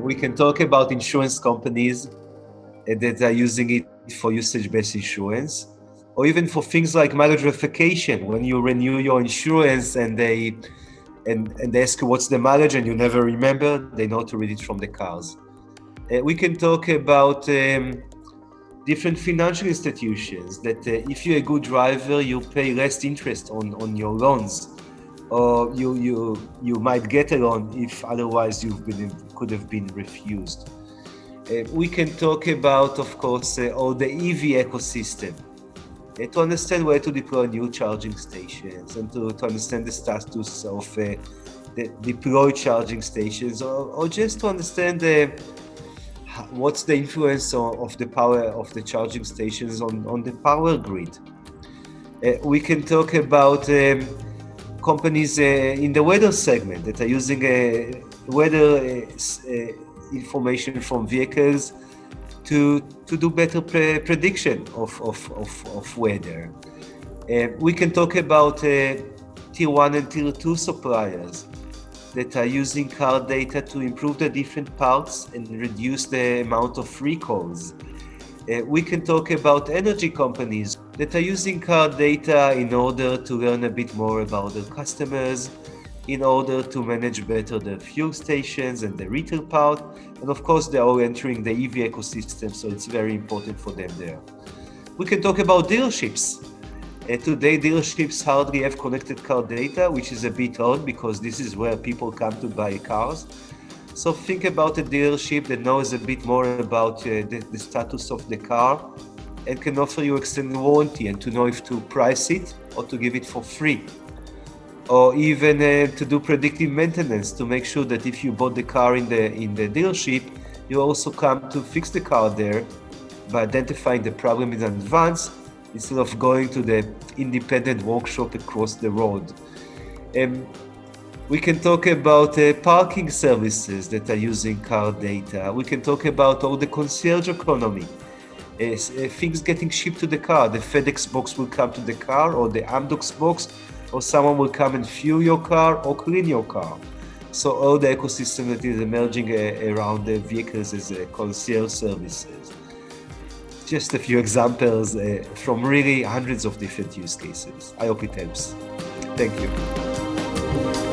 We can talk about insurance companies that are using it for usage-based insurance, or even for things like mileage verification. When you renew your insurance and they ask you what's the mileage and you never remember, they know to read it from the cars. We can talk about different financial institutions that if you're a good driver, you pay less interest on your loans, or you might get a loan if otherwise could have been refused. We can talk about, of course, all the EV ecosystem, to understand where to deploy new charging stations and to understand the status of the deployed charging stations, or just to understand what's the influence of the power of the charging stations on the power grid. We can talk about companies in the weather segment that are using weather information from vehicles to do better prediction of weather. We can talk about tier 1 and tier 2 suppliers that are using car data to improve the different parts and reduce the amount of recalls. We can talk about energy companies that are using car data in order to learn a bit more about their customers, in order to manage better the fuel stations and the retail part. And of course, they're all entering the EV ecosystem, so it's very important for them there. We can talk about dealerships. Today, dealerships hardly have connected car data, which is a bit odd because this is where people come to buy cars. So think about a dealership that knows a bit more about the status of the car and can offer you extended warranty, and to know if to price it or to give it for free. Or even to do predictive maintenance to make sure that if you bought the car in the dealership, you also come to fix the car there by identifying the problem in advance instead of going to the independent workshop across the road. We can talk about parking services that are using car data. We can talk about all the concierge economy. Things getting shipped to the car. The FedEx box will come to the car, or the Amdocs box, or someone will come and fuel your car or clean your car. So all the ecosystem that is emerging around the vehicles is concierge services. Just a few examples from really hundreds of different use cases. I hope it helps. Thank you.